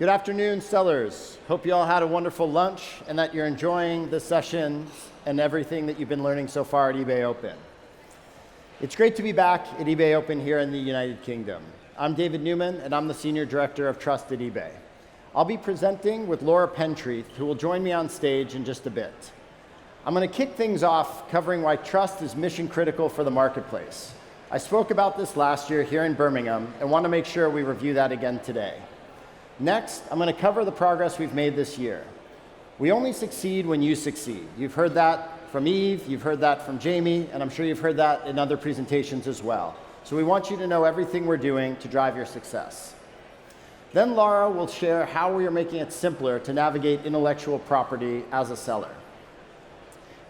Good afternoon, sellers. Hope you all had a wonderful lunch and that you're enjoying the sessions and everything that you've been learning so far at eBay Open. It's great to be back at eBay Open here in the United Kingdom. I'm David Newman, and I'm the Senior Director of Trust at eBay. I'll be presenting with Laura Pentreath, who will join me on stage in just a bit. I'm going to kick things off covering why trust is mission critical for the marketplace. I spoke about this last year here in Birmingham and want to make sure we review that again today. Next, I'm going to cover the progress we've made this year. We only succeed when you succeed. You've heard that from Eve, you've heard that from Jamie, and I'm sure you've heard that in other presentations as well. So we want you to know everything we're doing to drive your success. Then Laura will share how we are making it simpler to navigate intellectual property as a seller.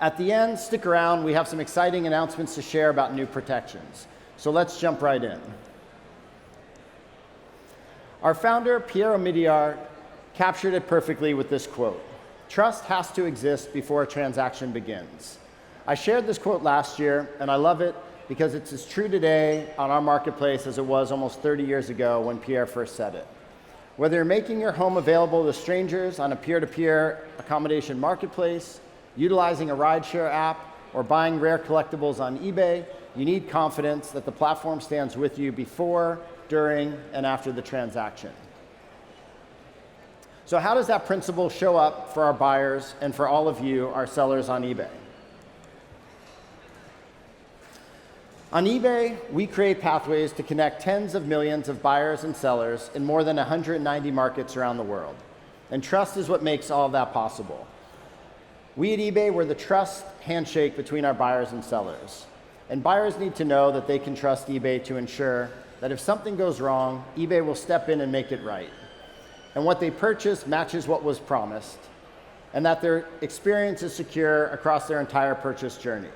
At the end, stick around. We have some exciting announcements to share about new protections. So let's jump right in. Our founder, Pierre Omidyar, captured it perfectly with this quote: "Trust has to exist before a transaction begins." I shared this quote last year, and I love it because it's as true today on our marketplace as it was almost 30 years ago when Pierre first said it. Whether you're making your home available to strangers on a peer-to-peer accommodation marketplace, utilizing a rideshare app, or buying rare collectibles on eBay, you need confidence that the platform stands with you before, during, and after the transaction. So how does that principle show up for our buyers and for all of you, our sellers on eBay? On eBay, we create pathways to connect tens of millions of buyers and sellers in more than 190 markets around the world. And trust is what makes all of that possible. We at eBay, we're the trust handshake between our buyers and sellers. And buyers need to know that they can trust eBay to ensure that if something goes wrong, eBay will step in and make it right. And what they purchase matches what was promised, and that their experience is secure across their entire purchase journey.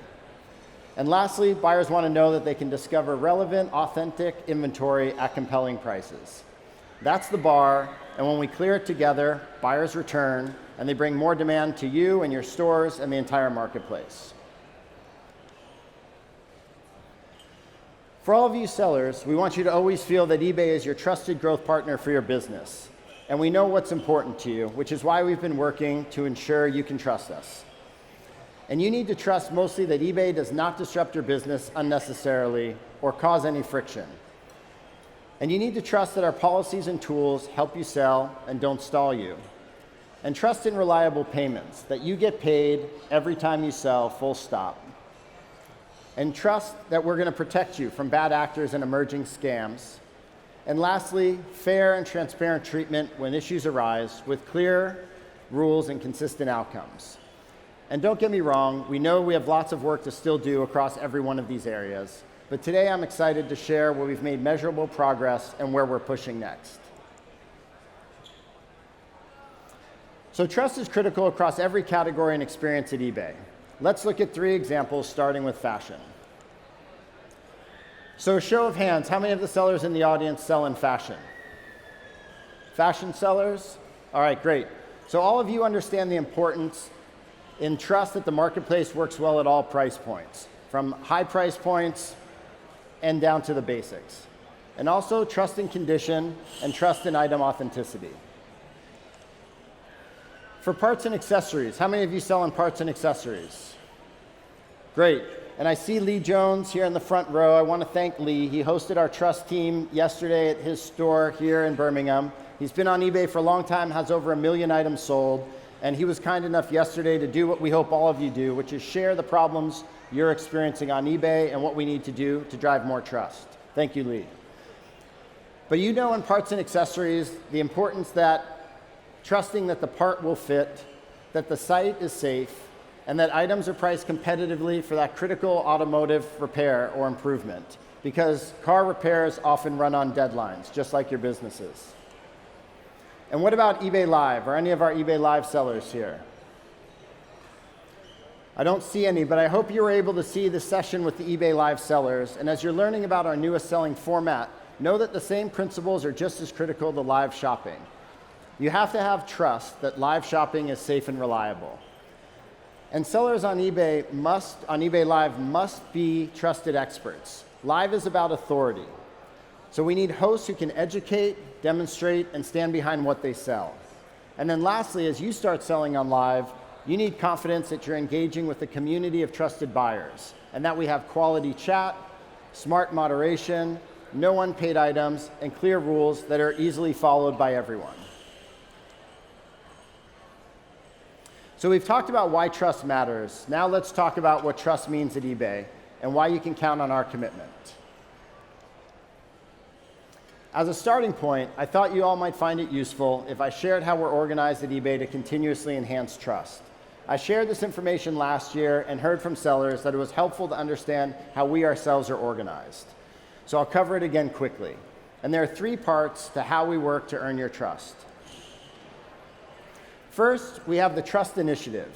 And lastly, buyers want to know that they can discover relevant, authentic inventory at compelling prices. That's the bar, and when we clear it together, buyers return, and they bring more demand to you and your stores and the entire marketplace. For all of you sellers, we want you to always feel that eBay is your trusted growth partner for your business. And we know what's important to you, which is why we've been working to ensure you can trust us. And you need to trust mostly that eBay does not disrupt your business unnecessarily or cause any friction. And you need to trust that our policies and tools help you sell and don't stall you. And trust in reliable payments, that you get paid every time you sell, full stop. And trust that we're going to protect you from bad actors and emerging scams. And lastly, fair and transparent treatment when issues arise with clear rules and consistent outcomes. And don't get me wrong, we know we have lots of work to still do across every one of these areas. But today I'm excited to share where we've made measurable progress and where we're pushing next. So trust is critical across every category and experience at eBay. Let's look at 3 examples, starting with fashion. So a show of hands, how many of the sellers in the audience sell in fashion? Fashion sellers? All right, great. So all of you understand the importance in trust that the marketplace works well at all price points, from high price points and down to the basics. And also trust in condition and trust in item authenticity. For parts and accessories, how many of you sell in parts and accessories? Great. And I see Lee Jones here in the front row. I want to thank Lee. He hosted our trust team yesterday at his store here in Birmingham. He's been on eBay for a long time, has over 1 million items sold, and he was kind enough yesterday to do what we hope all of you do, which is share the problems you're experiencing on eBay and what we need to do to drive more trust. Thank you, Lee. But you know in parts and accessories, the importance that trusting that the part will fit, that the site is safe, and that items are priced competitively for that critical automotive repair or improvement, because car repairs often run on deadlines, just like your businesses. And what about eBay Live, or any of our eBay Live sellers here? I don't see any, but I hope you were able to see the session with the eBay Live sellers, and as you're learning about our newest selling format, know that the same principles are just as critical to live shopping. You have to have trust that live shopping is safe and reliable. And sellers on eBay Live must be trusted experts. Live is about authority. So we need hosts who can educate, demonstrate, and stand behind what they sell. And then lastly, as you start selling on live, you need confidence that you're engaging with a community of trusted buyers, and that we have quality chat, smart moderation, no unpaid items, and clear rules that are easily followed by everyone. So we've talked about why trust matters. Now let's talk about what trust means at eBay and why you can count on our commitment. As a starting point, I thought you all might find it useful if I shared how we're organized at eBay to continuously enhance trust. I shared this information last year and heard from sellers that it was helpful to understand how we ourselves are organized. So I'll cover it again quickly. And there are 3 parts to how we work to earn your trust. First, we have the Trust Initiative,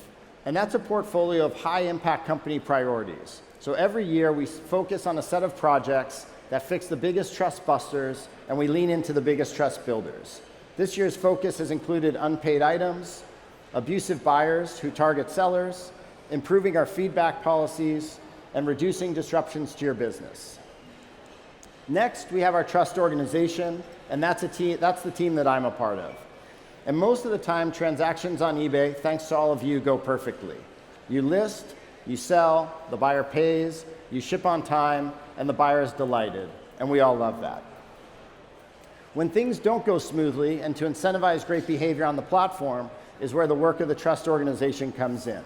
and that's a portfolio of high-impact company priorities. So every year, we focus on a set of projects that fix the biggest trust busters, and we lean into the biggest trust builders. This year's focus has included unpaid items, abusive buyers who target sellers, improving our feedback policies, and reducing disruptions to your business. Next, we have our trust organization, and that's the team that I'm a part of. And most of the time, transactions on eBay, thanks to all of you, go perfectly. You list, you sell, the buyer pays, you ship on time, and the buyer is delighted, and we all love that. When things don't go smoothly, and to incentivize great behavior on the platform, is where the work of the trust organization comes in.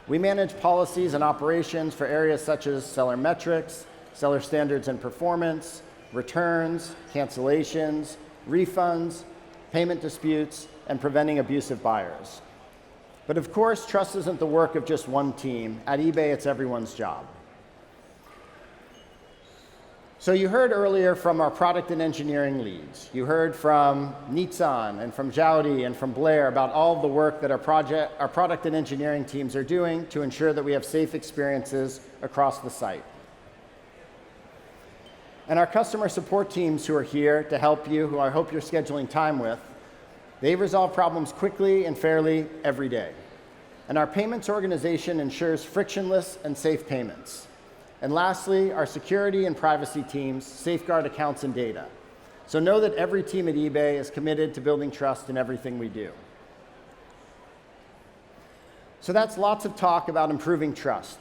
We manage policies and operations for areas such as seller metrics, seller standards and performance, returns, cancellations, refunds, payment disputes, and preventing abusive buyers. But of course, trust isn't the work of just one team. At eBay, it's everyone's job. So you heard earlier from our product and engineering leads. You heard from Nitsan and from Jowdy and from Blair about all of the work that our product and engineering teams are doing to ensure that we have safe experiences across the site. And our customer support teams who are here to help you, who I hope you're scheduling time with, they resolve problems quickly and fairly every day. And our payments organization ensures frictionless and safe payments. And lastly, our security and privacy teams safeguard accounts and data. So know that every team at eBay is committed to building trust in everything we do. So that's lots of talk about improving trust.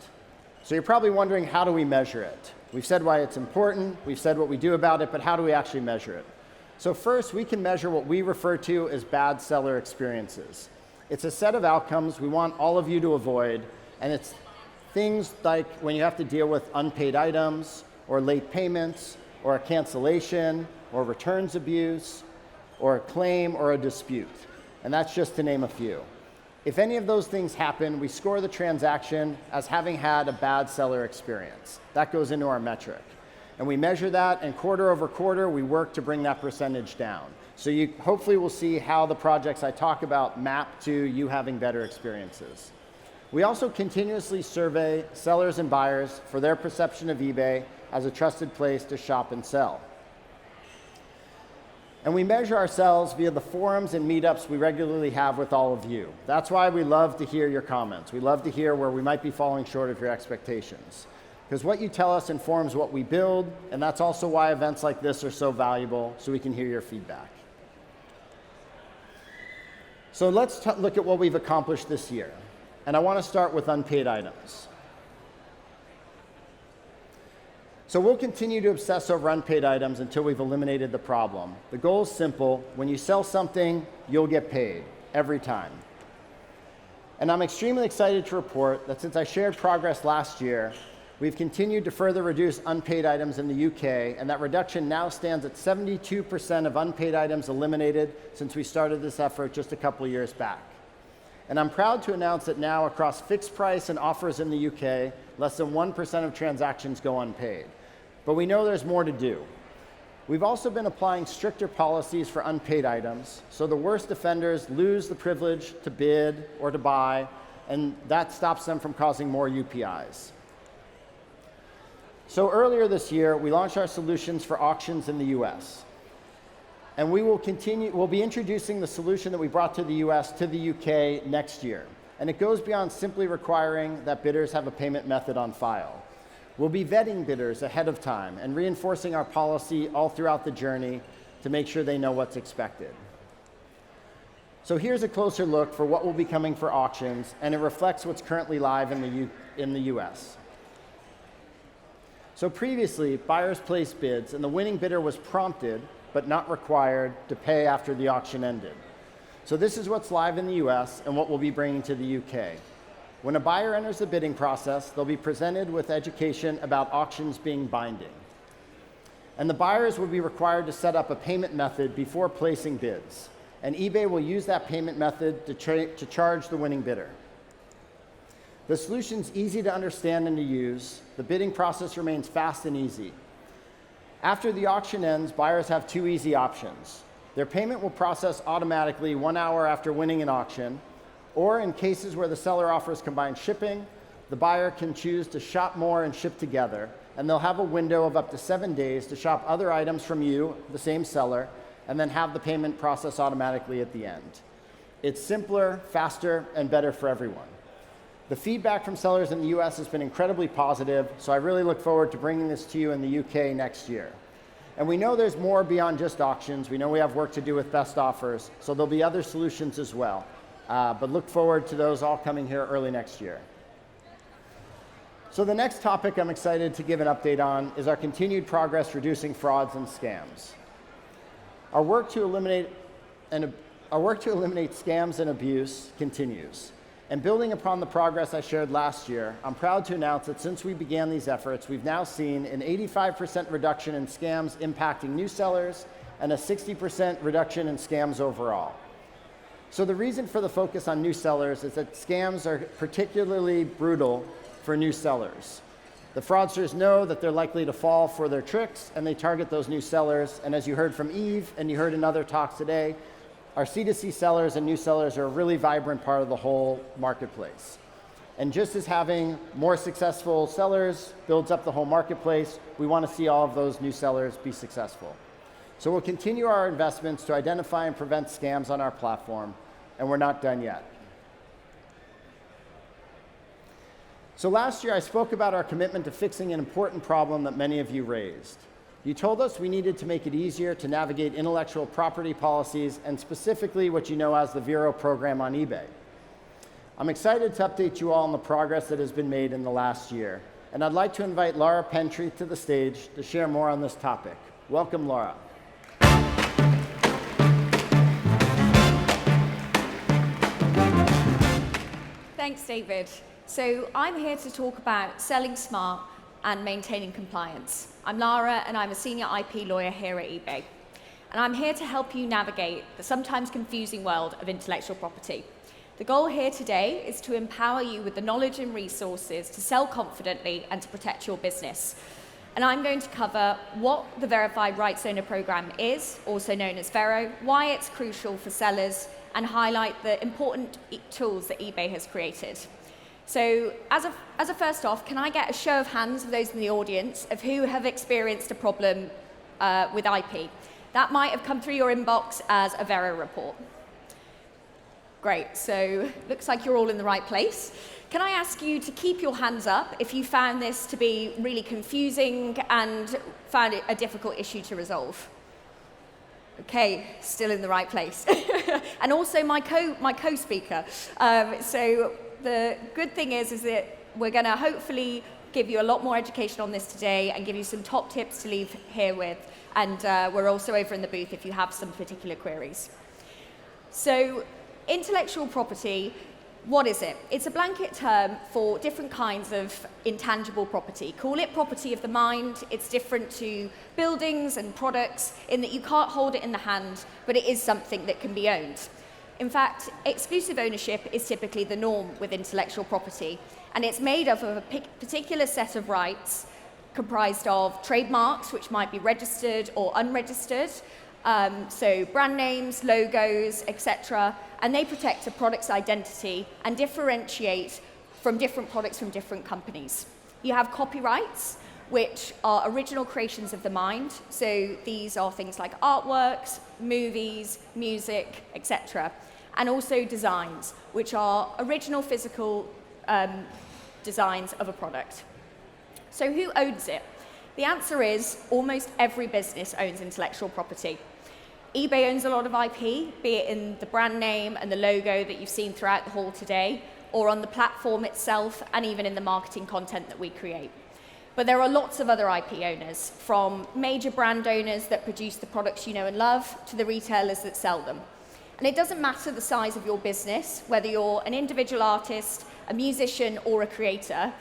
So you're probably wondering, how do we measure it? We've said why it's important, we've said what we do about it, but how do we actually measure it? So first, we can measure what we refer to as bad seller experiences. It's a set of outcomes we want all of you to avoid, and it's things like when you have to deal with unpaid items, or late payments, or a cancellation, or returns abuse, or a claim, or a dispute. And that's just to name a few. If any of those things happen, we score the transaction as having had a bad seller experience. That goes into our metric. And we measure that, and quarter over quarter, we work to bring that percentage down. So you hopefully will see how the projects I talk about map to you having better experiences. We also continuously survey sellers and buyers for their perception of eBay as a trusted place to shop and sell. And we measure ourselves via the forums and meetups we regularly have with all of you. That's why we love to hear your comments. We love to hear where we might be falling short of your expectations. Because what you tell us informs what we build, and that's also why events like this are so valuable, so we can hear your feedback. So let's look at what we've accomplished this year. And I want to start with unpaid items. So we'll continue to obsess over unpaid items until we've eliminated the problem. The goal is simple. When you sell something, you'll get paid, every time. And I'm extremely excited to report that since I shared progress last year, we've continued to further reduce unpaid items in the UK, and that reduction now stands at 72% of unpaid items eliminated since we started this effort just a couple of years back. And I'm proud to announce that now across fixed price and offers in the UK, less than 1% of transactions go unpaid. But we know there's more to do. We've also been applying stricter policies for unpaid items, so the worst offenders lose the privilege to bid or to buy, and that stops them from causing more UPIs. So earlier this year, we launched our solutions for auctions in the US. And we'll be introducing the solution that we brought to the US to the UK next year. And it goes beyond simply requiring that bidders have a payment method on file. We'll be vetting bidders ahead of time and reinforcing our policy all throughout the journey to make sure they know what's expected. So here's a closer look for what will be coming for auctions, and it reflects what's currently live in the US. So previously, buyers placed bids, and the winning bidder was prompted, but not required, to pay after the auction ended. So this is what's live in the US and what we'll be bringing to the UK. When a buyer enters the bidding process, they'll be presented with education about auctions being binding. And the buyers will be required to set up a payment method before placing bids. And eBay will use that payment method to charge the winning bidder. The solution's easy to understand and to use. The bidding process remains fast and easy. After the auction ends, buyers have two easy options. Their payment will process automatically 1 hour after winning an auction, or in cases where the seller offers combined shipping, the buyer can choose to shop more and ship together, and they'll have a window of up to 7 days to shop other items from you, the same seller, and then have the payment process automatically at the end. It's simpler, faster, and better for everyone. The feedback from sellers in the US has been incredibly positive, so I really look forward to bringing this to you in the UK next year. And we know there's more beyond just auctions. We know we have work to do with best offers, so there'll be other solutions as well. But look forward to those all coming here early next year. So the next topic I'm excited to give an update on is our continued progress reducing frauds and scams. Our work to eliminate scams and abuse continues. And building upon the progress I shared last year, I'm proud to announce that since we began these efforts, we've now seen an 85% reduction in scams impacting new sellers and a 60% reduction in scams overall. So the reason for the focus on new sellers is that scams are particularly brutal for new sellers. The fraudsters know that they're likely to fall for their tricks, and they target those new sellers. And as you heard from Eve, and you heard in other talks today, our C2C sellers and new sellers are a really vibrant part of the whole marketplace. And just as having more successful sellers builds up the whole marketplace, we want to see all of those new sellers be successful. So we'll continue our investments to identify and prevent scams on our platform, and we're not done yet. So last year, I spoke about our commitment to fixing an important problem that many of you raised. You told us we needed to make it easier to navigate intellectual property policies, and specifically what you know as the Vero program on eBay. I'm excited to update you all on the progress that has been made in the last year, and I'd like to invite Laura Pentry to the stage to share more on this topic. Welcome, Laura. Thanks, David. So I'm here to talk about selling smart and maintaining compliance. I'm Lara, and I'm a senior IP lawyer here at eBay. And I'm here to help you navigate the sometimes confusing world of intellectual property. The goal here today is to empower you with the knowledge and resources to sell confidently and to protect your business. And I'm going to cover what the Verified Rights Owner Program is, also known as Vero, why it's crucial for sellers, and highlight the important tools that eBay has created. So as a first off, can I get a show of hands of those in the audience of who have experienced a problem with IP? That might have come through your inbox as a Vero report. Great, so looks like you're all in the right place. Can I ask you to keep your hands up if you found this to be really confusing and found it a difficult issue to resolve? Okay, still in the right place. And also my co-speaker. So the good thing is that we're going to hopefully give you a lot more education on this today and give you some top tips to leave here with. And we're also over in the booth if you have some particular queries. So intellectual property, what is it? It's a blanket term for different kinds of intangible property. Call it property of the mind. It's different to buildings and products in that you can't hold it in the hand, but it is something that can be owned. In fact, exclusive ownership is typically the norm with intellectual property, and it's made up of a particular set of rights comprised of trademarks, which might be registered or unregistered, so brand names, logos, etc., and they protect a product's identity and differentiate from different products from different companies. You have copyrights, which are original creations of the mind, so these are things like artworks, movies, music, etc., and also designs, which are original physical designs of a product. So who owns it? The answer is almost every business owns intellectual property. eBay owns a lot of IP, be it in the brand name and the logo that you've seen throughout the hall today, or on the platform itself, and even in the marketing content that we create. But there are lots of other IP owners, from major brand owners that produce the products you know and love, to the retailers that sell them. And it doesn't matter the size of your business, whether you're an individual artist, a musician, or a creator.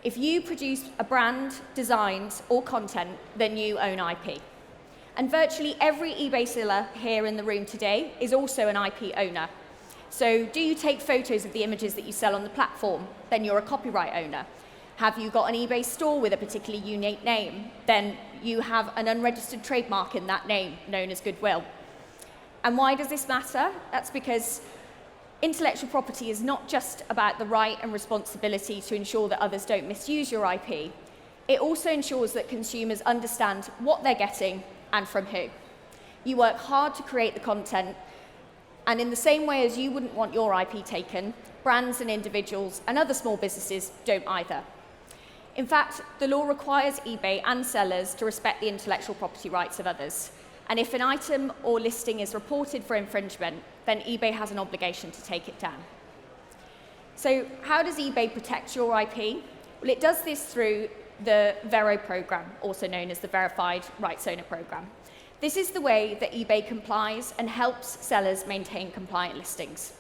If you produce a brand, designs, or content, then you own IP. And virtually every eBay seller here in the room today is also an IP owner. So do you take photos of the images that you sell on the platform? Then you're a copyright owner. Have you got an eBay store with a particularly unique name? Then you have an unregistered trademark in that name, known as goodwill. And why does this matter? That's because intellectual property is not just about the right and responsibility to ensure that others don't misuse your IP. It also ensures that consumers understand what they're getting and from who. You work hard to create the content, and in the same way as you wouldn't want your IP taken, brands and individuals and other small businesses don't either. In fact, the law requires eBay and sellers to respect the intellectual property rights of others. And if an item or listing is reported for infringement, then eBay has an obligation to take it down. So how does eBay protect your IP? Well, it does this through the Vero program, also known as the Verified Rights Owner program. This is the way that eBay complies and helps sellers maintain compliant listings.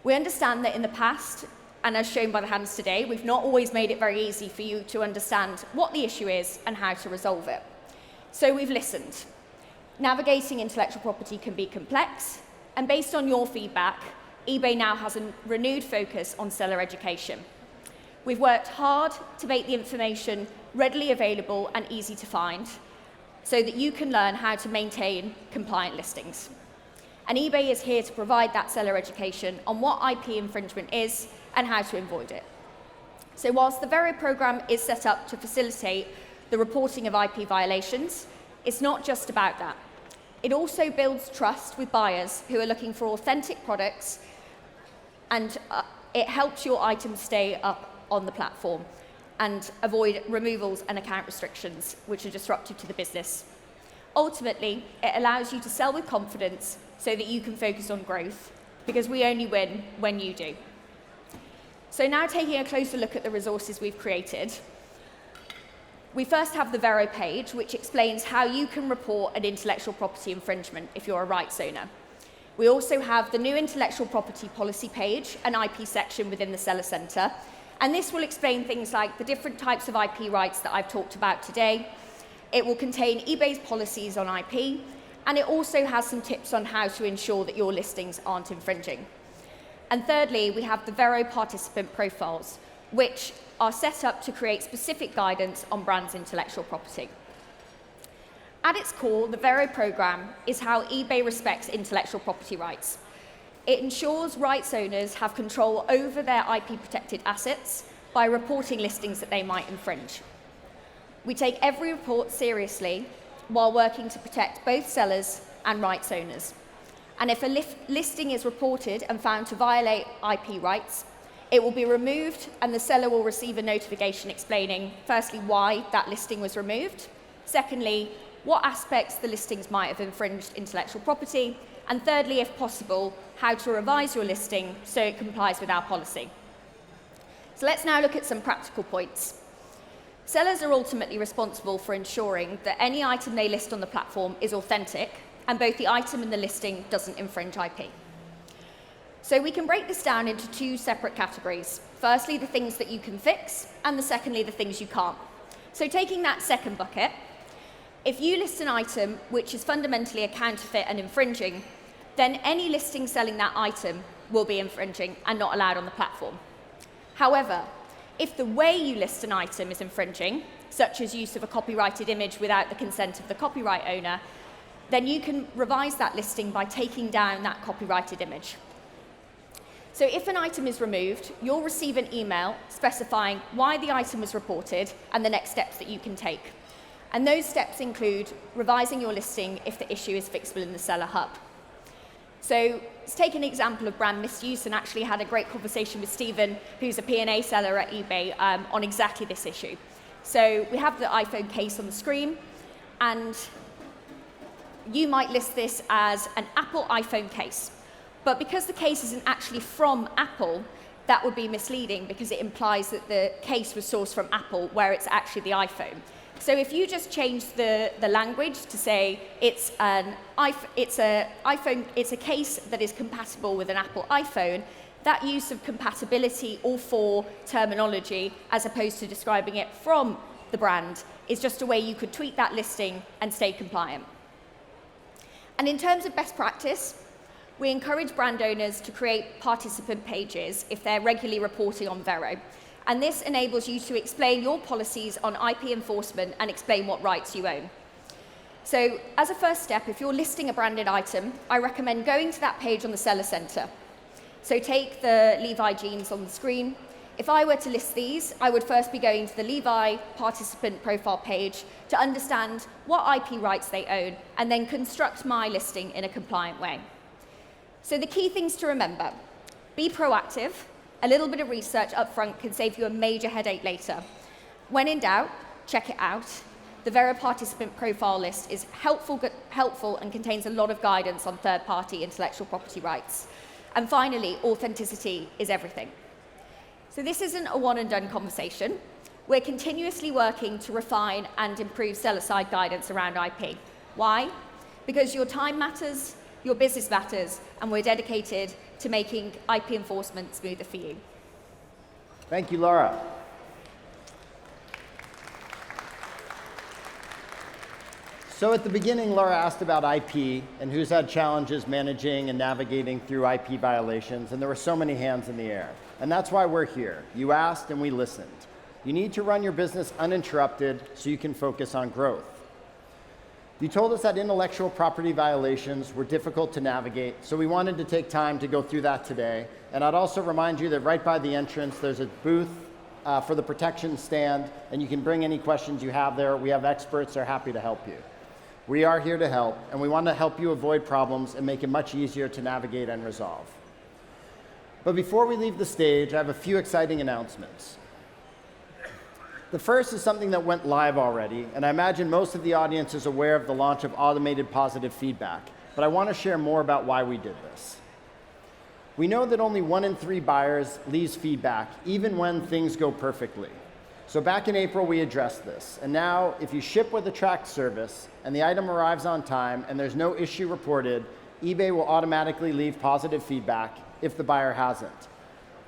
We understand that in the past, and as shown by the hands today, we've not always made it very easy for you to understand what the issue is and how to resolve it. So we've listened. Navigating intellectual property can be complex, and based on your feedback, eBay now has a renewed focus on seller education. We've worked hard to make the information readily available and easy to find so that you can learn how to maintain compliant listings. And eBay is here to provide that seller education on what IP infringement is and how to avoid it. So whilst the Vero program is set up to facilitate the reporting of IP violations, it's not just about that. It also builds trust with buyers who are looking for authentic products, and it helps your items stay up on the platform and avoid removals and account restrictions, which are disruptive to the business. Ultimately, it allows you to sell with confidence so that you can focus on growth, because we only win when you do. So now, taking a closer look at the resources we've created, we first have the Vero page, which explains how you can report an intellectual property infringement if you're a rights owner. We also have the new intellectual property policy page, an IP section within the Seller Centre, and this will explain things like the different types of IP rights that I've talked about today. It will contain eBay's policies on IP, and it also has some tips on how to ensure that your listings aren't infringing. And thirdly, we have the Vero participant profiles, which are set up to create specific guidance on brands' intellectual property. At its core, the Vero program is how eBay respects intellectual property rights. It ensures rights owners have control over their IP-protected assets by reporting listings that they might infringe. We take every report seriously while working to protect both sellers and rights owners. And if a listing is reported and found to violate IP rights, it will be removed, and the seller will receive a notification explaining, firstly, why that listing was removed, secondly, what aspects the listings might have infringed intellectual property, and thirdly, if possible, how to revise your listing so it complies with our policy. So let's now look at some practical points. Sellers are ultimately responsible for ensuring that any item they list on the platform is authentic, and both the item and the listing doesn't infringe IP. So we can break this down into two separate categories. Firstly, the things that you can fix, and secondly, the things you can't. So taking that second bucket, if you list an item which is fundamentally a counterfeit and infringing, then any listing selling that item will be infringing and not allowed on the platform. However, if the way you list an item is infringing, such as use of a copyrighted image without the consent of the copyright owner, then you can revise that listing by taking down that copyrighted image. So if an item is removed, you'll receive an email specifying why the item was reported and the next steps that you can take. And those steps include revising your listing if the issue is fixable in the seller hub. So let's take an example of brand misuse, and actually had a great conversation with Stephen, who's a P&A seller at eBay, on exactly this issue. So we have the iPhone case on the screen, and you might list this as an Apple iPhone case. But because the case isn't actually from Apple, that would be misleading because it implies that the case was sourced from Apple where it's actually the iPhone. So if you just change the language to say it's a case that is compatible with an Apple iPhone, that use of compatibility or for terminology, as opposed to describing it from the brand, is just a way you could tweak that listing and stay compliant. And in terms of best practice, we encourage brand owners to create participant pages if they're regularly reporting on Vero. And this enables you to explain your policies on IP enforcement and explain what rights you own. So as a first step, if you're listing a branded item, I recommend going to that page on the Seller Center. So take the Levi jeans on the screen. If I were to list these, I would first be going to the Levi participant profile page to understand what IP rights they own, and then construct my listing in a compliant way. So the key things to remember: be proactive. A little bit of research up front can save you a major headache later. When in doubt, check it out. The Vero participant profile list is helpful and contains a lot of guidance on third-party intellectual property rights. And finally, authenticity is everything. So this isn't a one-and-done conversation. We're continuously working to refine and improve seller-side guidance around IP. Why? Because your time matters, your business matters, and we're dedicated to making IP enforcement smoother for you. Thank you, Laura. So at the beginning, Laura asked about IP and who's had challenges managing and navigating through IP violations, and there were so many hands in the air. And that's why we're here. You asked and we listened. You need to run your business uninterrupted so you can focus on growth. You told us that intellectual property violations were difficult to navigate, so we wanted to take time to go through that today. And I'd also remind you that right by the entrance, there's a booth for the protection stand, and you can bring any questions you have there. We have experts that are happy to help you. We are here to help, and we want to help you avoid problems and make it much easier to navigate and resolve. But before we leave the stage, I have a few exciting announcements. The first is something that went live already, and I imagine most of the audience is aware of the launch of automated positive feedback, but I want to share more about why we did this. We know that only 1 in 3 buyers leaves feedback, even when things go perfectly. So back in April, we addressed this, and now if you ship with a tracked service and the item arrives on time and there's no issue reported, eBay will automatically leave positive feedback if the buyer hasn't.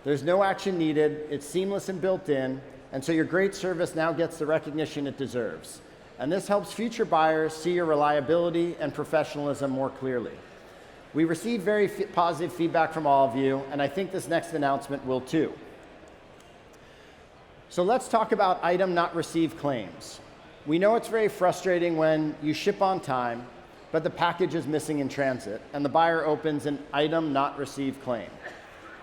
There's no action needed, it's seamless and built in, and so your great service now gets the recognition it deserves. And this helps future buyers see your reliability and professionalism more clearly. We received very positive feedback from all of you, and I think this next announcement will too. So let's talk about item not received claims. We know it's very frustrating when you ship on time, but the package is missing in transit, and the buyer opens an item not received claim.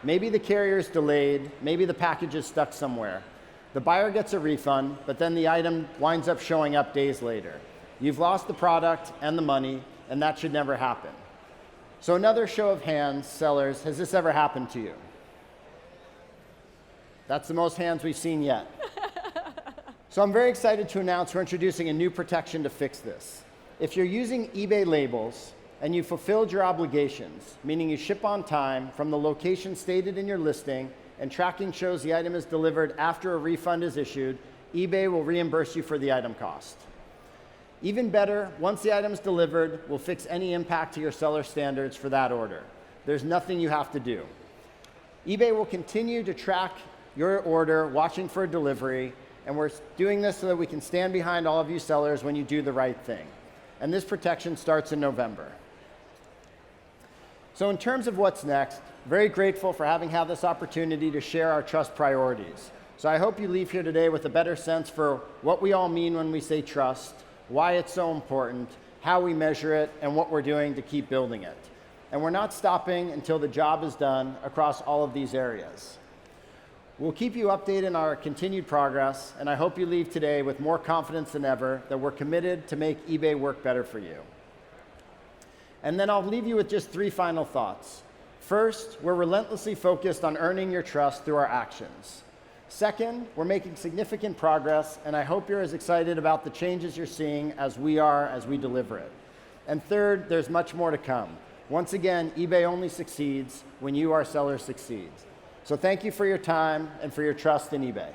Maybe the carrier is delayed, maybe the package is stuck somewhere. The buyer gets a refund, but then the item winds up showing up days later. You've lost the product and the money, and that should never happen. So another show of hands, sellers, has this ever happened to you? That's the most hands we've seen yet. So I'm very excited to announce we're introducing a new protection to fix this. If you're using eBay labels and you fulfilled your obligations, meaning you ship on time from the location stated in your listing, and tracking shows the item is delivered after a refund is issued, eBay will reimburse you for the item cost. Even better, once the item is delivered, we'll fix any impact to your seller standards for that order. There's nothing you have to do. eBay will continue to track your order, watching for a delivery, and we're doing this so that we can stand behind all of you sellers when you do the right thing. And this protection starts in November. So in terms of what's next, very grateful for having had this opportunity to share our trust priorities. So I hope you leave here today with a better sense for what we all mean when we say trust, why it's so important, how we measure it, and what we're doing to keep building it. And we're not stopping until the job is done across all of these areas. We'll keep you updated on our continued progress, and I hope you leave today with more confidence than ever that we're committed to make eBay work better for you. And then I'll leave you with just 3 final thoughts. First, we're relentlessly focused on earning your trust through our actions. Second, we're making significant progress, and I hope you're as excited about the changes you're seeing as we are as we deliver it. And third, there's much more to come. Once again, eBay only succeeds when you, our sellers, succeed. So thank you for your time and for your trust in eBay.